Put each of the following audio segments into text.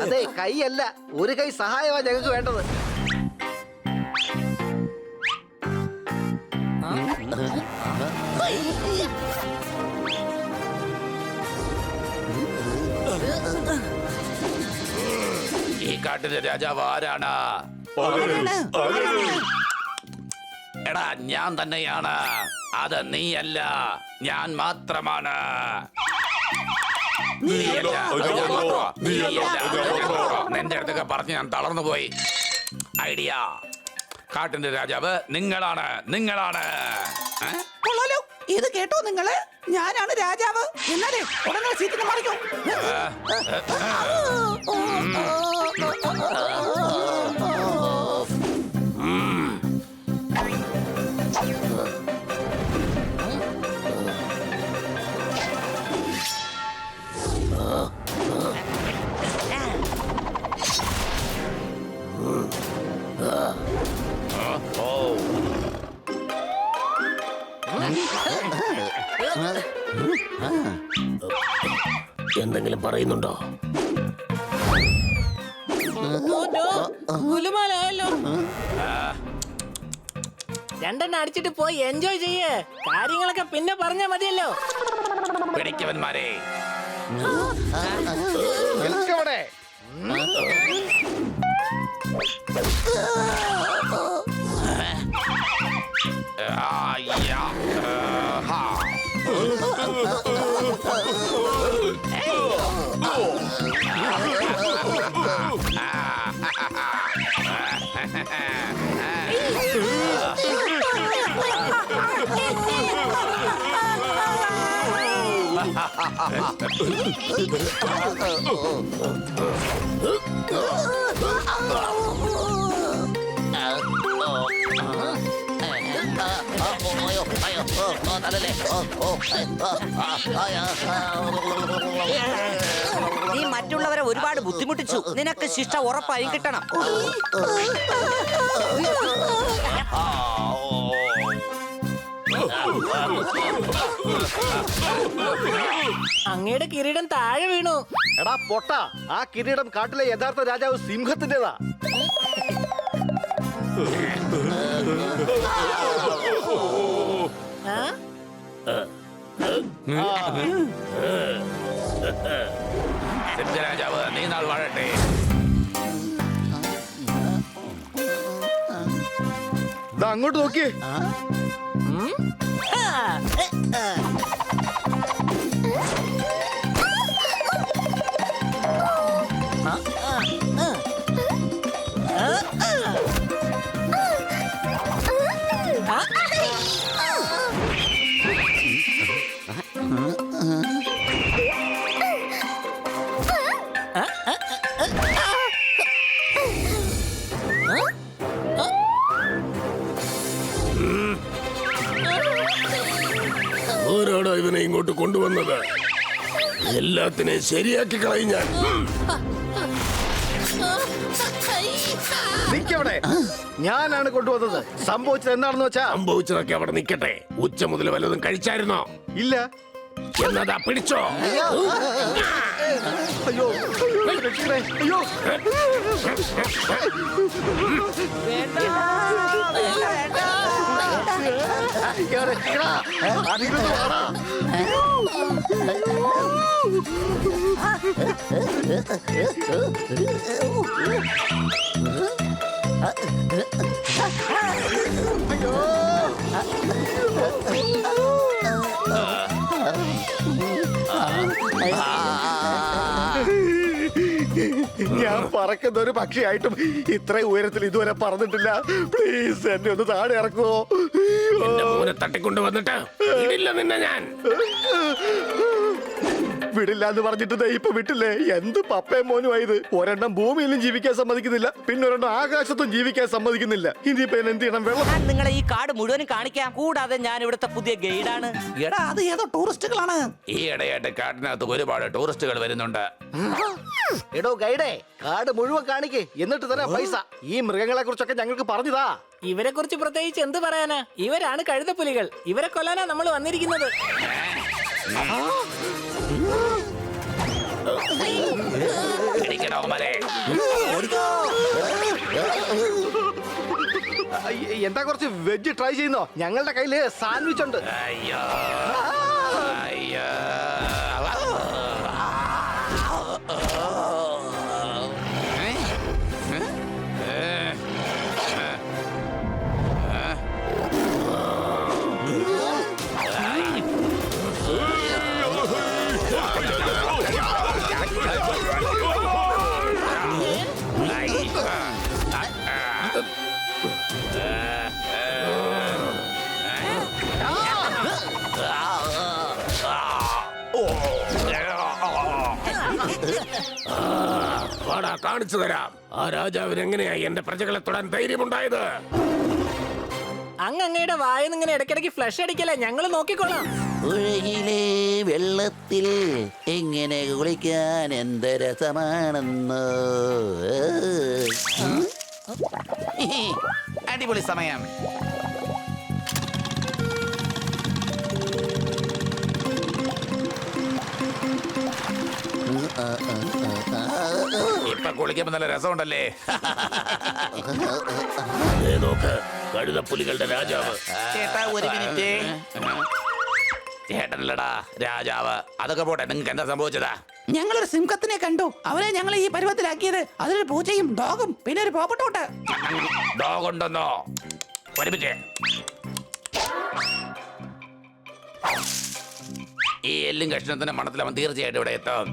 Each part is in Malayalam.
അതെ, കൈയല്ല, ഒരു കൈ സഹായമാണ് ഞങ്ങൾക്ക് വേണ്ടത്. ഈ കാട്ടിലെ രാജാവ് ആരാണ്? എടാ, ഞാൻ തന്നെയാണ്. അത് നീയല്ല, ഞാൻ മാത്രമാണ്. നിന്റെ അടുത്തൊക്കെ പറഞ്ഞ് ഞാൻ തളർന്നു പോയി. ഐഡിയ, കാട്ടിന്റെ രാജാവ് നിങ്ങളാണ്, നിങ്ങളാണ്. കൊള്ളാലോ, ഇത് കേട്ടോ നിങ്ങള്? ഞാനാണ് രാജാവ്. എന്നാലേ ഉടനെ സീറ്റിന് മറിക്കൂ. എന്തെങ്കിലും പറയുന്നുണ്ടോ? ഗുലുമാലായല്ലോ. രണ്ടെണ്ണം അടിച്ചിട്ട് പോയി എൻജോയ് ചെയ്യേ. കാര്യങ്ങളൊക്കെ പിന്നെ പറഞ്ഞാ മതിയല്ലോ. പിടിക്കവന്മാരെ, നിൽക്കവിടെ. നീ മറ്റുള്ളവരെ ഒരുപാട് ബുദ്ധിമുട്ടിച്ചു. നിനക്ക് ശിക്ഷ ഉറപ്പായും കിട്ടണം. അങ്ങയുടെ കിരീടം താഴെ വീണു. എടാ പൊട്ട, ആ കിരീടം കാട്ടിലെ യഥാർത്ഥ രാജാവ് സിംഹത്തിൻ്റെതാ. രാജാവ് നീ നാൾ വാഴട്ടെ. അങ്ങോട്ട് നോക്കിയേ. ആരാടാ ഇവനെ ഇങ്ങോട്ട് കൊണ്ടുവന്നത്? എല്ലാത്തിനെയും ശരിയാക്കി കളയും ഞാൻ. നിക്കവിടെ, ഞാനാണ് കൊണ്ടുവന്നത്. സംഭവിച്ചത് എന്താണെന്ന് വെച്ചാ? സംഭവിച്ചതൊക്കെ അവിടെ നിൽക്കട്ടെ. ഉച്ച മുതൽ വല്ലതും കഴിച്ചായിരുന്നോ? ഇല്ല. എന്നതാ പിടിച്ചോ. അയ്യോ, രക്ഷിക്കണേ. അയ്യോ, രക്ഷിക്കടാ. അധികം വാടാ. ഞാൻ പറക്കുന്ന ഒരു പക്ഷിയായിട്ടും ഇത്രയും ഉയരത്തിൽ ഇതുവരെ പറന്നിട്ടില്ല. പ്ലീസ് എന്നെ ഒന്ന് താഴെ ഇറക്കുമോ? എന്റെ മോനെ തട്ടിക്കൊണ്ട് വന്നിട്ട് ഇടില്ല നിന്നെ ഞാൻ. വിടില്ല എന്ന് പറഞ്ഞിട്ട് ദേ ഇപ്പൊ വിട്ടില്ലേ? എന്ത് പപ്പയും മോനുമായത്. ഒരെണ്ണം ഭൂമിയിലും ജീവിക്കാൻ സമ്മതിക്കുന്നില്ല, പിന്നെ ഒരെണ്ണം ആകാശത്തും ജീവിക്കാൻ സമ്മതിക്കുന്നില്ല. ഇനിയിപ്പോ എന്ത് ചെയ്യണം? വെള്ളം ഞാൻ നിങ്ങളെ ഈ കാട് മുഴുവനും കാണിക്കാം. കൂടാതെ ഞാൻ ഇവിടുത്തെ പുതിയ ഗൈഡാണ്. എടാ അത് ഏതോ ടൂറിസ്റ്റുകളാണ്. ഈ ഇടയായിട്ട് കാട്ടിനകത്ത് ഒരുപാട് ടൂറിസ്റ്റുകൾ വരുന്നുണ്ട്. എടോ ഗൈഡേ, കാട് മുഴുവൻ കാണിക്കേ, എന്നിട്ട് തരാം പൈസ. ഈ മൃഗങ്ങളെ കുറിച്ചൊക്കെ ഞങ്ങൾക്ക് പറഞ്ഞതാ. ഇവരെ കുറിച്ച് പ്രത്യേകിച്ച് എന്ത് പറയാനാ? ഇവരാണ് കഴുതപ്പുലികൾ. ഇവരെ കൊല്ലാനാ നമ്മൾ വന്നിരിക്കുന്നത്. പിടിക്കണോ മരെ? എന്താ കുറച്ച് വെജ് ട്രൈ ചെയ്യുന്നോ? ഞങ്ങളുടെ കയ്യില് സാൻഡ്വിച്ച് ഉണ്ട്. അയ്യോ അയ്യോ. വാടാ, കാണിച്ചു തരാം. ആ രാജാവിന് എങ്ങനെയായി എന്റെ പ്രജകളെ തൊടാൻ ധൈര്യമുണ്ടായത്? അങ്ങയുടെ വായന്ന് ഇങ്ങനെ ഇടയ്ക്കിടയ്ക്ക് ഫ്ലഷ് അടിക്കല്ലേ, ഞങ്ങൾ നോക്കിക്കോളാം. പുഴയിലെ വെള്ളത്തിൽ എങ്ങനെ കുളിക്കാൻ എന്ത് രസമാണെന്ന്. അടിപൊളി സമയം. ഇപ്പൊ കുളിക്കുമ്പോ നല്ല രസമുണ്ടല്ലേ? ദേ നോക്ക്, കഴുതപ്പുലികളുടെ രാജാവ്. ചേട്ടാ ഒരു മിനിറ്റ്. ചേട്ടനല്ലടാ രാജാവ്. അതൊക്കെ പോട്ടെ, നിങ്ങൾക്ക് എന്താ സംഭവിച്ചതാ? ഞങ്ങളൊരു സിംഹത്തിനെ കണ്ടു. അവരെ ഞങ്ങൾ ഈ പരുവത്തിലാക്കിയത് അതിലൊരു പൂച്ചയും ഡോഗും പിന്നെ ഒരു പോപ്പട്ടോട്ട്. ഡോഗുണ്ടെന്നോ? ഒരുമിച്ച്. ഈ എല്ലും കഷ്ണത്തിന്റെ മണത്തിൽ അവൻ തീർച്ചയായിട്ടും ഇവിടെ എത്തും.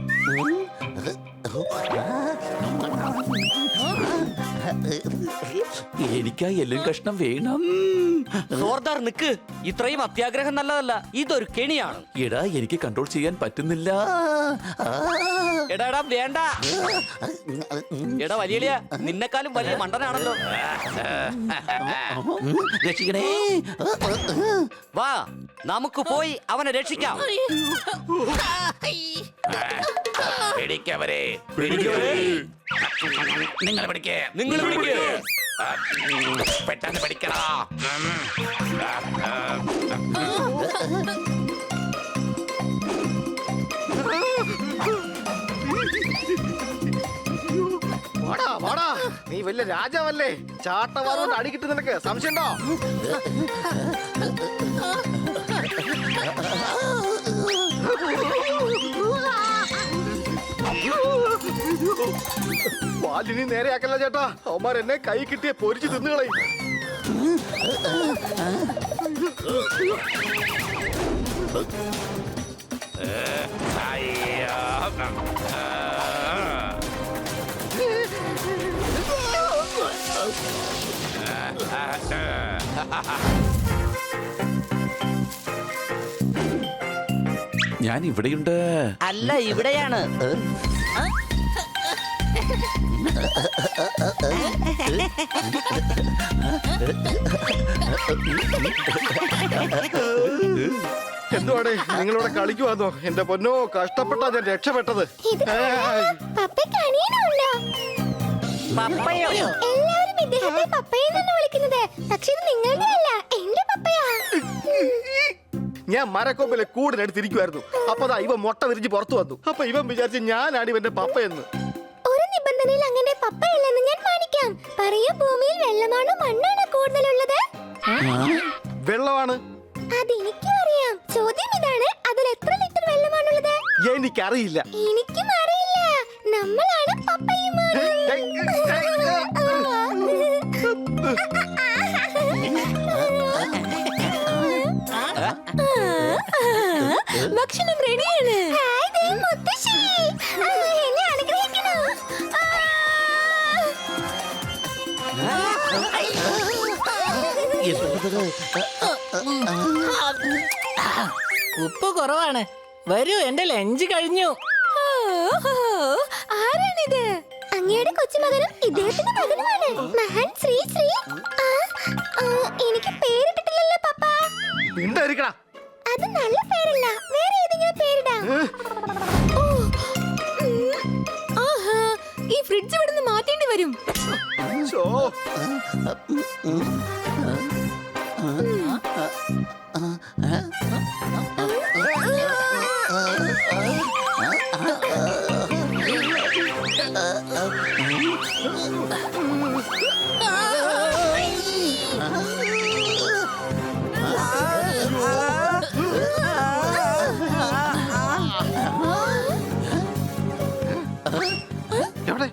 എനിക്ക് എല്ലും കഷ്ണം വേണം. സോർദാർ നിക്ക്. ഇത്രയും അത്യാഗ്രഹം നല്ലതല്ല. ഇതൊരു കെണിയാണ്. എടാ, എനിക്ക് കൺട്രോൾ ചെയ്യാൻ പറ്റുന്നില്ല. എടാ എടാ വേണ്ട. എടാ വലിയ നിന്നെക്കാളും വലിയ മണ്ടനാണല്ലോ. രക്ഷിക്കണേ. വാ നമുക്ക് പോയി അവനെ രക്ഷിക്കാം. പിടിക്കവരെ. നിങ്ങൾ പിടിക്കേ. നിങ്ങൾ വിളിക്കേ. പെട്ടെന്ന് പിടിക്കടാ. വാടാ വാടാ, നീ വലിയ രാജാവല്ലേ? ചാട്ടവാറുകൊണ്ട് അടി കിട്ടും. നിനക്ക് സംശയമുണ്ടോ? വാലിനി നേരെയാക്കല്ല ചേട്ടാ, അവന്മാർ എന്നെ കൈ കിട്ടിയ പൊരിച്ച് തിന്നുകളയും. അയ്യോ. ഞാൻ ഇവിടെയുണ്ട്. അല്ല ഇവിടെയാണ്. എന്തുവാടേ നിങ്ങളിവിടെ കളിക്കുവാന്നോ? എന്റെ പൊന്നോ, കഷ്ടപ്പെട്ടാ ഞാൻ രക്ഷപ്പെട്ടത്. പപ്പയോ? എല്ലാവരും ഇദ്ദേഹത്തെ പപ്പയെന്നാണ് വിളിക്കുന്നത്. പക്ഷെ ഇത് നിങ്ങളുടെ അല്ല, എന്റെ പപ്പയാ. ഞാൻ മരക്കൊമ്പിലെ കൂടിനടുത്തിരിക്കുവായിരുന്നു. അപ്പൊ ദാ ഇവൻ മുട്ട വിരിഞ്ഞ് പുറത്തു വന്നു. അപ്പൊ ഇവൻ വിചാരിച്ച് ഞാനാണ് ഇവന്റെ പപ്പയെന്ന്. ഒരു നിബന്ധനയിൽ അങ്ങനെ പപ്പയില്ലെന്ന് ഞാൻ മാനിക്കാം. പറയൂ, ഭൂമിയിൽ വെള്ളമാണോ മണ്ണാണോ കൂടുതലുള്ളത്? വെള്ളമാണ്. അതെനിക്കും അറിയാം. ചോദ്യം ഇതാണ്, അതിൽ എത്ര ലിറ്റർ വെള്ളമാണുള്ളത്? എനിക്കറിയില്ല. എനിക്കും അറിയില്ല. നമ്മളാണ് പപ്പയും മോനും. ഭക്ഷണം റെഡിയാണ്. മുത്തശ്ശി എന്നെ അനുഗ്രഹിക്കണോ? ഉപ്പ് കുറവാണ്. വരൂ എന്റെ ലഞ്ച് കഴിഞ്ഞു. ആരാണിത്? അങ്ങയുടെ കൊച്ചുമകനും ഇദ്ദേഹത്തിന്റെ മകനുമാണ് മഹാൻ ശ്രീ ശ്രീ. എനിക്ക് പേരിട്ടിട്ടില്ലല്ലോ പപ്പ. ഉണ്ടായിരിക്കടാ. അത് നല്ല പേരല്ല, വേറെ ഏതെങ്കിലും പേരിടാം. ഓ, ആഹാ, ഈ ഫ്രിഡ്ജ് ഇവിടുന്ന് മാറ്റേണ്ടി വരും. ശോ. എവിടെ?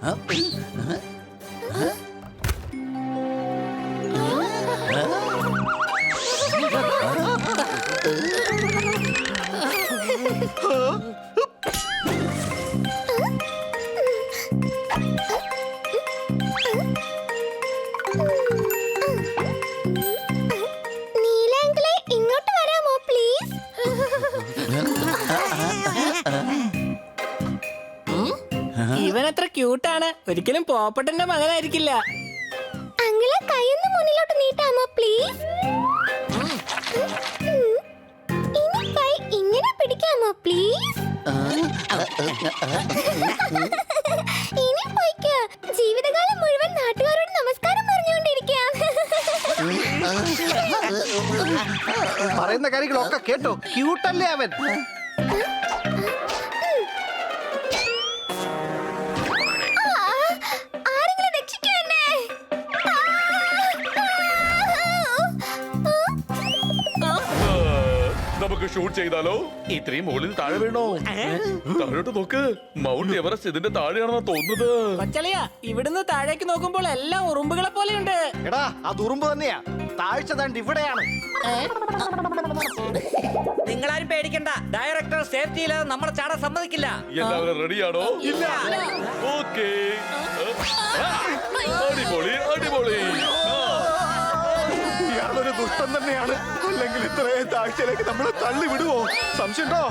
നീലാങ്കിളെ ഇങ്ങോട്ട് വരാമോ പ്ലീസ്? ഇവൻ എത്ര ക്യൂട്ടാണ്. ഒരിക്കലും പോപ്പട്ടന്റെ മകനായിരിക്കില്ല. അങ്ങളെ കൈയൊന്ന് മുന്നിലോട്ട് നീട്ടാമോ പ്ലീസ്? ഇനി കൈ ഇങ്ങനെ പിടിക്കാമോ പ്ലീസ്? ഇനി പോയിക്കോ. ജീവിതകാലം മുഴുവൻ നാട്ടുകാരോട് നമസ്കാരം പറഞ്ഞുകൊണ്ടിരിക്കാം. പറയുന്ന കാര്യങ്ങളൊക്കെ കേട്ടോ. ക്യൂട്ടല്ലേ അവൻ? ആരെങ്കിലും രക്ഷിക്കൂ എന്നെ. നമുക്ക് ഷൂട്ട് ചെയ്താലോ? ഇത്രയും മുകളിൽ താഴെ വീണോ? താഴോട്ട് നോക്ക്. മൗണ്ട് എവറസ്റ്റ് ഇതിന്റെ താഴെയാണെന്നാ തോന്നുന്നത്. കൊച്ചളിയ, ഇവിടുന്ന് താഴേക്ക് നോക്കുമ്പോൾ എല്ലാം ഉറുമ്പുകളെ പോലെയുണ്ട്. എടാ, അത് ഉറുമ്പ് തന്നെയാ. താഴ്ച ദാണ്ട് ഇവിടെയാണ്. നിങ്ങളാരും പേടിക്കണ്ട. ഡയറക്ടർ സേഫ്റ്റി ഇല്ലാതെ നമ്മളെ ചാടാൻ സമ്മതിക്കില്ല. എല്ലാവരും റെഡിയാണോ? ഇല്ല. ഓക്കേ. അടിപൊളി അടിപൊളി. ഇയാളൊരു ദുഷ്ടൻ തന്നെയാണ്. അല്ലെങ്കിൽ ഇത്രയും താഴ്ചയിലേക്ക് നമ്മളെ തള്ളി വിടുവോ? സംശയമുണ്ടോ?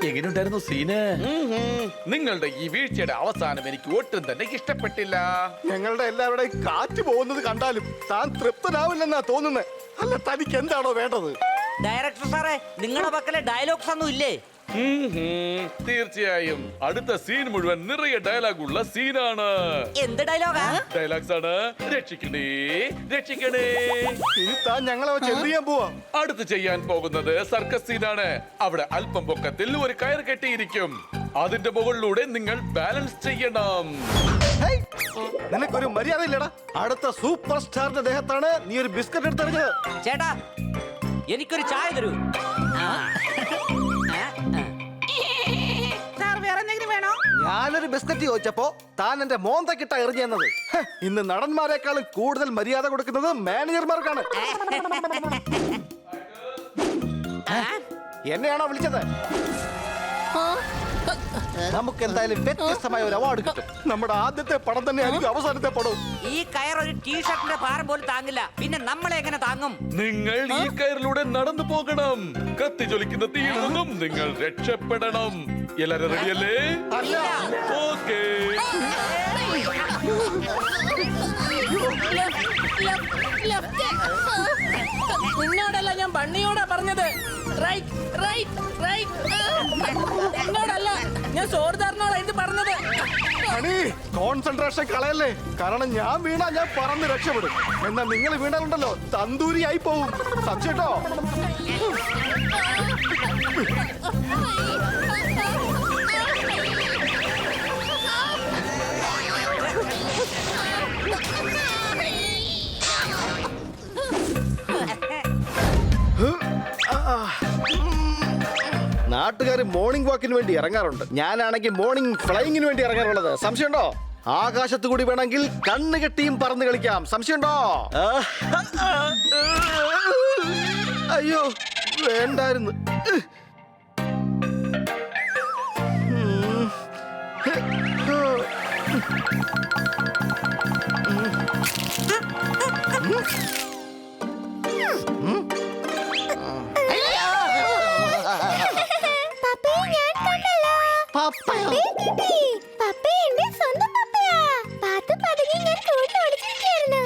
എങ്ങനെയുണ്ടായിരുന്നു സീന്? നിങ്ങളുടെ ഈ വീഴ്ചയുടെ അവസാനം എനിക്ക് ഒട്ടും തന്നെ ഇഷ്ടപ്പെട്ടില്ല. ഞങ്ങളുടെ എല്ലാവരുടെയും കാറ്റ് പോകുന്നത് കണ്ടാലും താൻ തൃപ്തനാവില്ലെന്നാ തോന്നുന്നത്. അല്ല, തനിക്ക് എന്താണോ വേണ്ടത്? ഡയറക്ടർ സാറേ, നിങ്ങളുടെ പക്കലെ ഡയലോഗ്സ് ഒന്നും ഇല്ലേ? തീർച്ചയായും അടുത്ത സീൻ മുഴുവൻ നിറയെ ഡയലോഗ് ഉള്ള സീനാണ്. എന്ത് ഡയലോഗാ? ഡയലോഗ്സ് ആണ്. രക്ഷിക്കണേ രക്ഷിക്കണേ. ഇനി താൻ ഞങ്ങളെ വെച്ച് എന്ത് ചെയ്യാൻ പോവാ? അടുത്ത് ചെയ്യാൻ പോകുന്നത് സർക്കസ് സീനാണ്. അവിടെ അല്പം പൊക്കത്തിൽ ഒരു കയർ കെട്ടിയിരിക്കും. അതിന്റെ മുകളിലൂടെ നിങ്ങൾ ബാലൻസ് ചെയ്യണം. ഹേയ്, നിനക്കൊരു മര്യാദ ഇല്ലടാ. അടുത്ത സൂപ്പർ സ്റ്റാറിന്റെ ദേഹത്താണ് നീ ഒരു ബിസ്ക്കറ്റ് എടുത്തെറിഞ്ഞത്. ചേട്ടാ, എനിക്കൊരു ചായ തരൂ. സാർ വേറെ എന്തെങ്കിലും വേണോ? ഞാനൊരു ബിസ്ക്കറ്റ് ചോദിച്ചപ്പോ താൻ എന്റെ മോന്തക്കിട്ട എറിഞ്ഞെന്നത്. ഇന്ന് നടന്മാരെക്കാളും കൂടുതൽ മര്യാദ കൊടുക്കുന്നത് മാനേജർമാർക്കാണ്. എന്നെയാണോ വിളിച്ചത്? നമുക്ക് എന്തായാലും വ്യത്യസ്തമായ ഒരു അവാർഡ് കിട്ടും. നമ്മുടെ ആദ്യത്തെ പടം തന്നെ ആയിരിക്കും അവസാനത്തെ പടവും. ഈ കയർ ഒരു ടീഷർട്ടിന്റെ ഭാരം പോലും താങ്ങില്ല. പിന്നെ നമ്മളെ എങ്ങനെ താങ്ങും? നിങ്ങൾ ഈ കയറിലൂടെ നടന്നു പോകണം. കത്തി ജ്വലിക്കുന്ന തീയിൽ നിന്നും നിങ്ങൾ രക്ഷപ്പെടണം. എല്ലാരും റെഡിയല്ലേ? ഓക്കേ. നിന്നോടല്ല, ഞാൻ ബണ്ണിയോടാ പറഞ്ഞത്. Right right right. എന്നോടല്ല, ഞാൻ സോർദാറിനോടാ ഇത് പറഞ്ഞത്. അണി, കോൺസെൻട്രേഷൻ കളയല്ലേ. കാരണം ഞാൻ വീണാ ഞാൻ പറന്ന് രക്ഷപ്പെടും. എന്നാൽ നിങ്ങൾ വീണാലുണ്ടല്ലോ തന്തൂരിയായി പോവും. സംശയട്ടോ? നാട്ടുകാർ മോർണിംഗ് വാക്കിന് വേണ്ടി ഇറങ്ങാറുണ്ട്. ഞാനാണെങ്കിൽ മോർണിംഗ് ഫ്ലൈയിങ്ങിന് വേണ്ടി ഇറങ്ങാറുള്ളത്. സംശയമുണ്ടോ? ആകാശത്ത് കൂടി വേണമെങ്കിൽ കണ്ണ് കെട്ടിയും പറന്ന് കളിക്കാം. സംശയമുണ്ടോ? അയ്യോ, വേണ്ടായിരുന്നു. പപ്പയെ ഞാൻ കണ്ടല്ലോ. പപ്പയെ കിട്ടി. പപ്പ എന്റെ സ്വന്തം പപ്പയാ. പാത്തു പതുങ്ങി ഞാൻ കൂട്ടിൽ ഒളിച്ചിരിക്കുകയായിരുന്നു.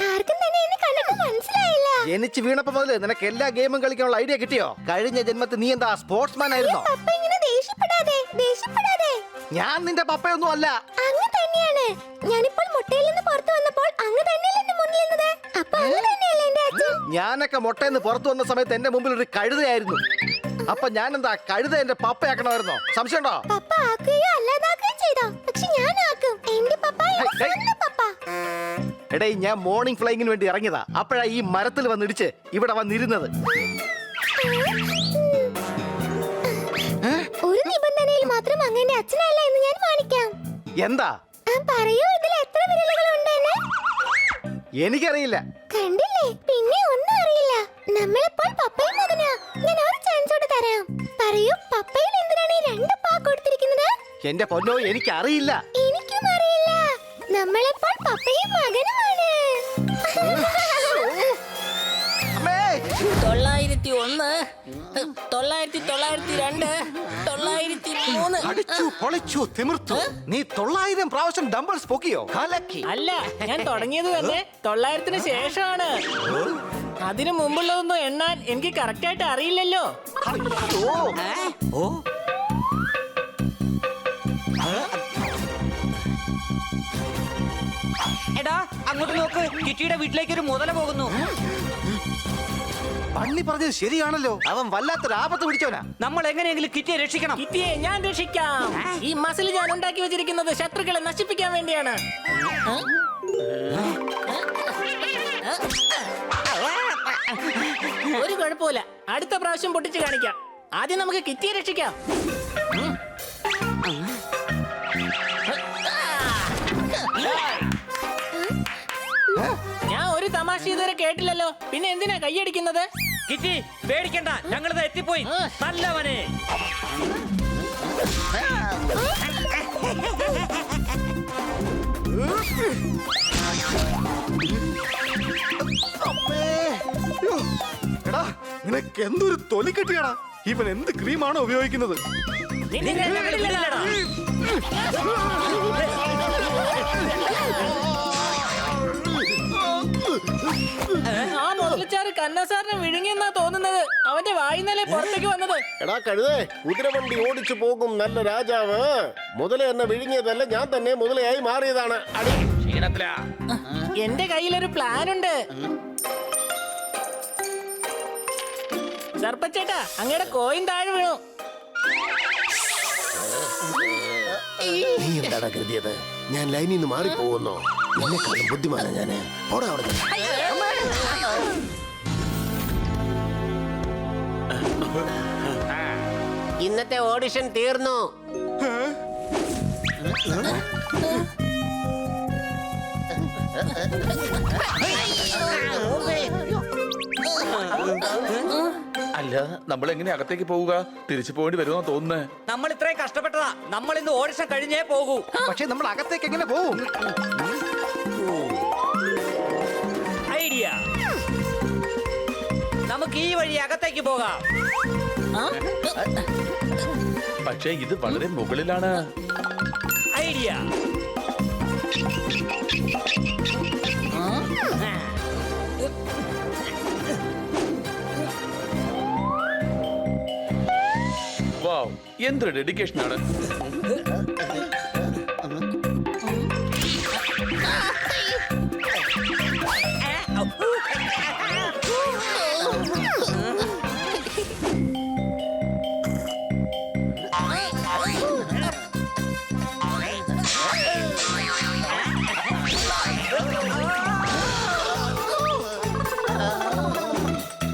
ആർക്കും തന്നെ എന്നെ കണ്ടിട്ട് മനസ്സിലായില്ല. ജനിച്ച് വീണപ്പോ മുതല് നിനക്ക് എല്ലാ ഗെയിമും കളിക്കാനുള്ള ഐഡിയ കിട്ടിയോ? കഴിഞ്ഞ ജന്മത്തിൽ നീ എന്താ സ്പോർട്സ്മാൻ ആയിരുന്നോ? പപ്പ ഇങ്ങനെ ദേഷ്യപ്പെടാതെ. ഞാൻ നിന്റെ പപ്പയൊന്നും അല്ല. അങ്ങ് തന്നെയാണ്. ഞാനിപ്പോൾ മുട്ടയിൽ നിന്ന് പുറത്തു വന്നപ്പോൾ അങ്ങ് തന്നെയല്ലേ എന്റെ മുന്നിൽ നിന്നത്. അപ്പൊ അങ്ങ് തന്നെയല്ലേ എന്റെ അച്ഛൻ. ഞാനൊക്കെ മുട്ടയിൽ നിന്ന് പുറത്തു വന്ന സമയത്ത് എന്റെ മുമ്പിൽ ഒരു കഴുതയായിരുന്നു. അപ്പൊ ഞാൻ എന്താ കഴുത എന്റെ പപ്പയാക്കണമായിരുന്നോ? സംശയമുണ്ടോ? പപ്പ ആക്കുകയോ അല്ലാതാക്കുകയോ ചെയ്തോ? പക്ഷെ ഞാൻ ആക്കും. എന്റെ പപ്പ എന്റെ ഹേയ്, സ്വന്തം പപ്പ. എടേ, ഞാൻ മോർണിംഗ് ഫ്ലൈങ്ങിന് വേണ്ടി ഇറങ്ങിയതാ. അപ്പോഴാ ഈ മരത്തിൽ വന്നിടിച്ച് ഇവിടെ വന്നിരുന്നത്. ഒരു നിബന്ധനയിൽ മാത്രം അങ്ങന്റെ അച്ഛനല്ല എന്ന് ഞാൻ മാനിക്കാം. എന്താ? പറയൂ, ഇതിൽ എത്ര വിരലുകളുണ്ടെന്ന്? എനിക്കറിയില്ല. കണ്ടില്ലേ, പിന്നെ ഒന്നും അറിയില്ല. നമ്മളിപ്പോൾ പപ്പയും മകനാ. ഞാൻ ഒരു ചാൻസ് കൂടെ തരാം. പറയൂ, പപ്പയിൽ എന്തിനാണ് ഈ രണ്ട് പാ കൊടുത്തിരിക്കുന്നത്? എന്റെ പൊന്നോ, എനിക്കറിയില്ല. എനിക്കും അറിയില്ല. നമ്മളിപ്പോൾ പപ്പയും മകനുമാണ്. 901, 902, 903. അടിച്ചു പൊളിച്ചു തിമിർത്തു. നീ 900 പ്രാവശ്യം ഡംബിൾസ് പൊക്കിയോ? കലക്കി. അല്ല, ഞാൻ തുടങ്ങിയത് തന്നെ 900-ന് ശേഷമാണ്. അതിനു മുമ്പുള്ളതൊന്നും എണ്ണാൻ എനിക്ക് കറക്റ്റ് ആയിട്ട് അറിയില്ലല്ലോ. എടാ, അങ്ങോട്ട് നോക്ക്. കിറ്റിയുടെ വീട്ടിലേക്ക് ഒരു മുതല പോകുന്നു. പണ്ണി പറഞ്ഞത് ശരിയാണല്ലോ. അവൻ വല്ലാത്തൊരു ആപത്ത് പിടിച്ചവനാ. നമ്മൾ എങ്ങനെയെങ്കിലും കിറ്റിയെ രക്ഷിക്കണം. കിറ്റിയെ ഞാൻ രക്ഷിക്കാം. ഈ മസിൽ ഞാൻ ഉണ്ടാക്കി വെച്ചിരിക്കുന്നത് ശത്രുക്കളെ നശിപ്പിക്കാൻ വേണ്ടിയാണ്. ഒരു കുഴപ്പമില്ല, അടുത്ത പ്രാവശ്യം പൊട്ടിച്ച് കാണിക്കാം. ആദ്യം നമുക്ക് കിറ്റിയെ രക്ഷിക്കാം. ഞാൻ ഒരു തമാശ ഇതുവരെ കേട്ടില്ലല്ലോ. പിന്നെ എന്തിനാ കൈയടിക്കുന്നത്? കിറ്റി, പേടിക്കണ്ട, ഞങ്ങളിത് എത്തിപ്പോയി. നല്ലവനെ. എടാ, നിനക്ക് എന്തൊരു തൊലി കെട്ടിയാടാ. ഇവൻ എന്ത് ക്രീമാണോ ഉപയോഗിക്കുന്നത്? നിന്നെ ഞങ്ങൾ വിടില്ലടാ. ആ മുതലച്ചാറ് കന്നസാറിനെ വിഴുങ്ങിയെന്നാ തോന്നുന്നത്. അവന്റെ വായിന്നല്ലേ പുറത്തേക്ക് വന്നത്. എടാ കഴുതേ, കുതിരവണ്ടി ഓടിച്ചു പോകും നല്ല രാജാവ്. മുതല എന്നെ വിഴുങ്ങിയതല്ല, ഞാൻ തന്നെ മുതലയായി മാറിയതാണ്. അടി. ക്ഷീണത്തിലാ. എന്റെ കയ്യിലൊരു പ്ലാൻ ഉണ്ട്. സർപ്പച്ചേട്ടാ, അങ്ങയുടെ കോയിൻ താഴെ വീണു. നീ എന്താണ് കരുതിയത്? ഞാൻ ലൈനിൽ നിന്ന് മാറിപ്പോകുന്നോ? എന്നെക്കാളും ബുദ്ധിമാനാ ഞാന്. പോടാ അവിടെ നിന്ന്. ഇന്നത്തെ ഓഡിഷൻ തീർന്നു. അല്ല, നമ്മൾ എങ്ങനെ അകത്തേക്ക് പോവുക? തിരിച്ചു പോകേണ്ടി വരുമെന്ന് തോന്നുന്നേ. നമ്മൾ ഇത്രയും കഷ്ടപ്പെട്ടതാ. നമ്മൾ ഇന്ന് ഓഡിഷൻ കഴിഞ്ഞേ പോകൂ. പക്ഷെ നമ്മൾ അകത്തേക്ക് എങ്ങനെ പോവും? ഐഡിയ. നമുക്ക് ഈ വഴി അകത്തേക്ക് പോകാം. പക്ഷേ ഇത് വളരെ മുകളിലാണ്. ഐഡിയ. വാവ്, എന്തൊരു ഡെഡിക്കേഷൻ ആണ്.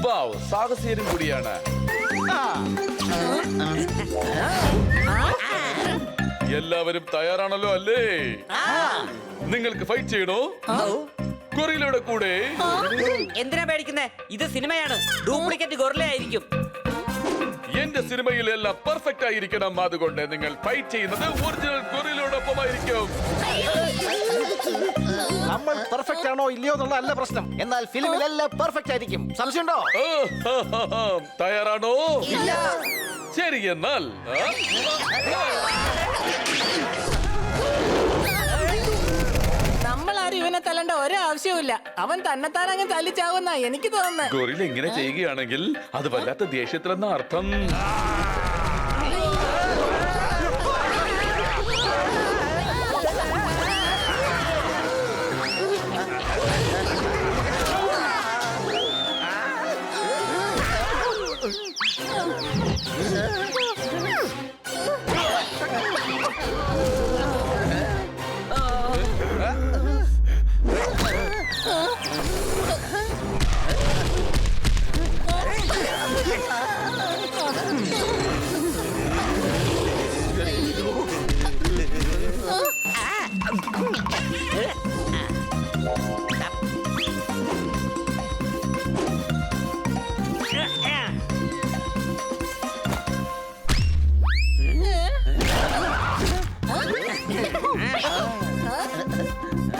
വാവ്, സാഹസികരും കൂടിയാണ്. എല്ലാവരും തയ്യാറാണല്ലോ അല്ലേ? നിങ്ങൾക്ക് ഫൈറ്റ് ചെയ്യണോ? ഗൊറില്ലയുടെ കൂടെ? എന്തിനാ പേടിക്കുന്നേ? ഇത് സിനിമയാണ്. ഡ്യൂപ്ലിക്കേറ്റ് ഗൊറില്ല ആയിരിക്കും. എന്റെ സിനിമയിലെല്ലാം പെർഫെക്റ്റ് ആയിരിക്കണം. അതുകൊണ്ട് നിങ്ങൾ ഫൈറ്റ് ചെയ്യുന്നത് ഒറിജിനൽ ഗൊറില്ലയോടൊപ്പമായിരിക്കും. നമ്മൾ പെർഫെക്റ്റ് ആണോ ഇല്ലയോ എന്നുള്ള അല്ല പ്രശ്നം. എന്നാൽ ഫിലിമിലെല്ലാം പെർഫെക്റ്റ് ആയിരിക്കും. സംശയമുണ്ടോ? തയ്യാറാണോ? ശരി, എന്നാൽ നമ്മളാരും ഇവനെ തല്ലണ്ട ഒരാവശ്യവുമില്ല. അവൻ തന്നെത്താനങ്ങ് തല്ലിച്ചാവുന്ന എനിക്ക് തോന്നുന്നത്. ഗൊറില്ല ഇങ്ങനെ ചെയ്യുകയാണെങ്കിൽ അത് വല്ലാത്ത ദേഷ്യത്തിലെന്ന അർത്ഥം.